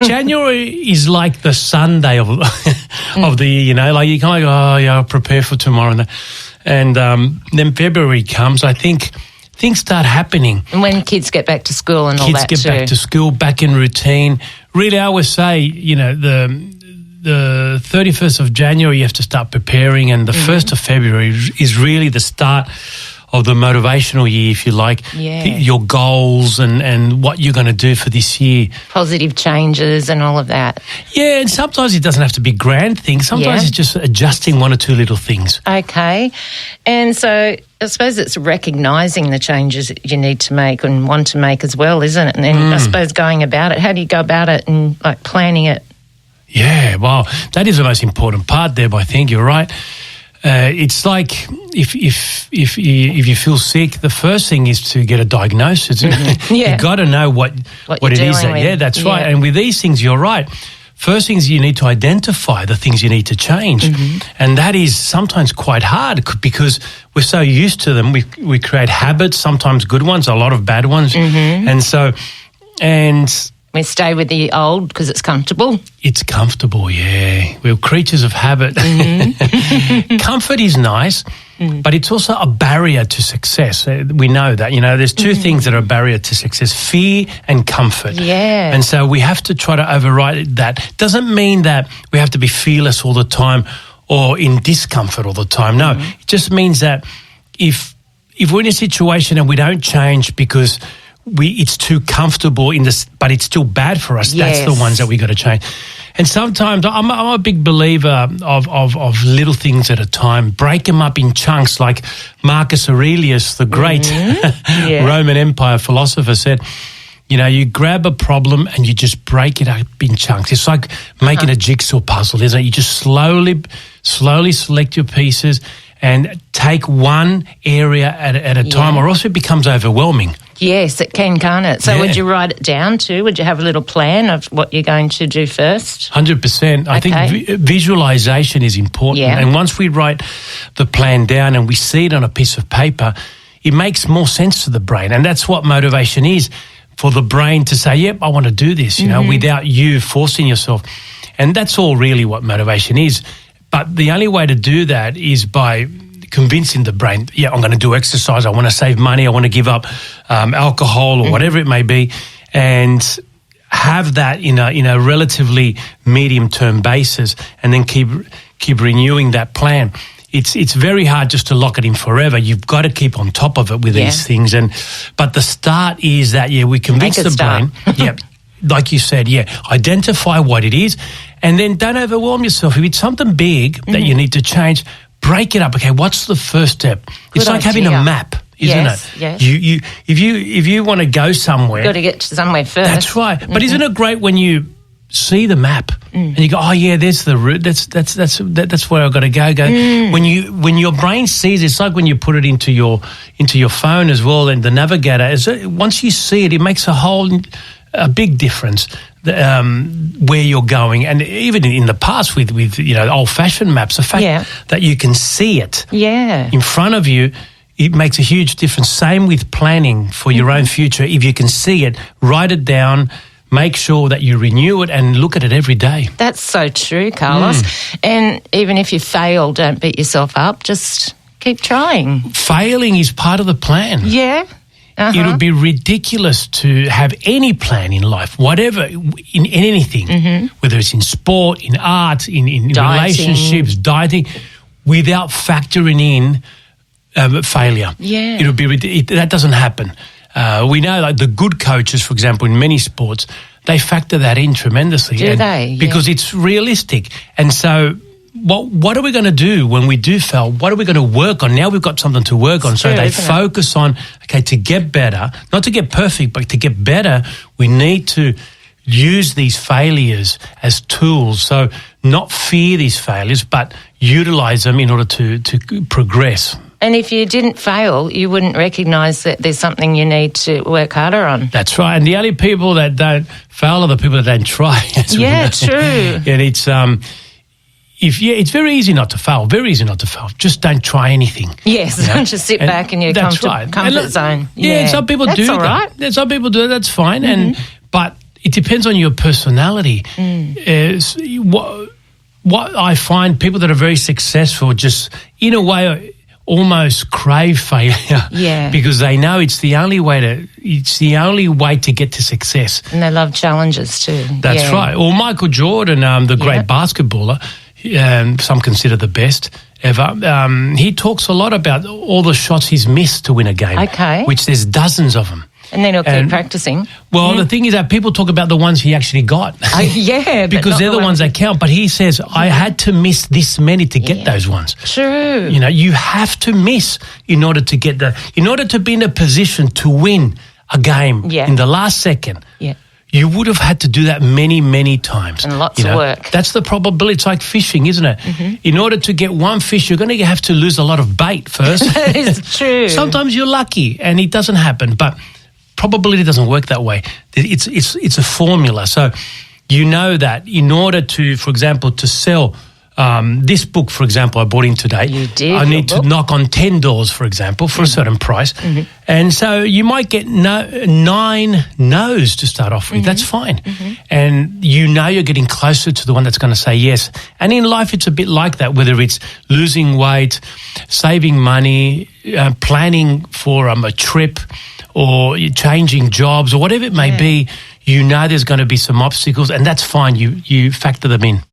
January is like the Sunday of the year, you know, like you kind of go, oh, yeah, I'll prepare for tomorrow. And then February comes, I think things start happening. And when kids get back to school and all that too. Kids get back to school, back in routine. Really, I always say, you know, the 31st of January you have to start preparing, and the 1st of February is really the start of the motivational year, if you like, your goals and what you're going to do for this year. Positive changes and all of that. Yeah, and sometimes it doesn't have to be grand things. Sometimes it's just adjusting one or two little things. Okay. And so I suppose it's recognising the changes that you need to make and want to make as well, isn't it? And then I suppose going about it. How do you go about it and like planning it? Yeah, well, that is the most important part, Deb. I think you're right. It's like if you feel sick, the first thing is to get a diagnosis. You got to know what it is. Yeah, that's right. And with these things, you're right. First things, you need to identify the things you need to change, and that is sometimes quite hard because we're so used to them. We create habits, sometimes good ones, a lot of bad ones, and we stay with the old because it's comfortable. It's comfortable, yeah. We're creatures of habit. Comfort is nice, but it's also a barrier to success. We know that. You know, there's two things that are a barrier to success: fear and comfort. Yeah. And so we have to try to override that. Doesn't mean that we have to be fearless all the time or in discomfort all the time. No, it just means that if we're in a situation and we don't change because it's too comfortable but it's still bad for us. Yes. That's the ones that we got to change. And sometimes I'm a big believer of little things at a time. Break them up in chunks, like Marcus Aurelius, the great Roman Empire philosopher, said. You know, you grab a problem and you just break it up in chunks. It's like making a jigsaw puzzle, isn't it? You just slowly select your pieces and take one area at a time, or else it becomes overwhelming. Yes, it can, can't it? So would you write it down too? Would you have a little plan of what you're going to do first? 100%. I think visualization is important. Yeah. And once we write the plan down and we see it on a piece of paper, it makes more sense to the brain. And that's what motivation is, for the brain to say, yep, I want to do this, you know, without you forcing yourself. And that's all really what motivation is. But the only way to do that is by convincing the brain, yeah, I'm going to do exercise, I want to save money, I want to give up alcohol or whatever it may be, and have that in a relatively medium-term basis, and then keep renewing that plan. It's very hard just to lock it in forever. You've got to keep on top of it with these things. But the start is that, we convince the brain. Like you said, identify what it is, and then don't overwhelm yourself. If it's something big that you need to change, break it up. Okay, what's the first step? It's like having a map, isn't it? Yes. If you want to go somewhere, you've got to get somewhere first. That's right. But isn't it great when you see the map and you go, oh yeah, there's the route. That's where I've got to go. When your brain sees, it's like when you put it into your phone as well, and the navigator. Once you see it, it makes a big difference where you're going. And even in the past with old-fashioned maps, the fact that you can see it in front of you, it makes a huge difference. Same with planning for your own future. If you can see it, write it down, make sure that you renew it and look at it every day. That's so true, Carlos. And even if you fail, don't beat yourself up. Just keep trying. Failing is part of the plan. Yeah. It would be ridiculous to have any plan in life, whatever, in anything, whether it's in sport, in art, in relationships, dieting, without factoring in failure. Yeah. It would be that doesn't happen. We know, like the good coaches, for example, in many sports, they factor that in tremendously. Do they? Because it's realistic. And so what are we going to do when we do fail? What are we going to work on? Now we've got something to work on. So they focus on, okay, to get better, not to get perfect, but to get better, we need to use these failures as tools. So not fear these failures, but utilize them in order to progress. And if you didn't fail, you wouldn't recognise that there's something you need to work harder on. That's right. And the only people that don't fail are the people that don't try. True. And it's very easy not to fail. Very easy not to fail. Just don't try anything. Yes, just sit back in your comfort zone. Yeah, some people do that. Right. Some people do that. That's fine. But it depends on your personality. What I find, people that are very successful just, in a way, almost crave failure because they know it's the only way to get to success. And they love challenges too. That's right. Or Michael Jordan, the great basketballer, some consider the best ever. He talks a lot about all the shots he's missed to win a game, which there's dozens of them. And then he'll keep practicing. Well, the thing is that people talk about the ones he actually got. Because they're the ones that count. But he says, I had to miss this many to get those ones. True. You know, you have to miss in order to get in order to be in a position to win a game in the last second. Yeah. You would have had to do that many, many times. And lots of work. That's the probability. It's like fishing, isn't it? In order to get one fish, you're going to have to lose a lot of bait first. It's true. Sometimes you're lucky and it doesn't happen, but probability doesn't work that way. It's a formula. So you know that in order to, for example, to sell this book, for example, I bought in today. You did. I need to knock on 10 doors, for example, for a certain price. And so you might get 9 no's to start off with. That's fine. And you know you're getting closer to the one that's going to say yes. And in life, it's a bit like that, whether it's losing weight, saving money, planning for a trip, or changing jobs, or whatever it may be. You know there's going to be some obstacles, and that's fine. You factor them in.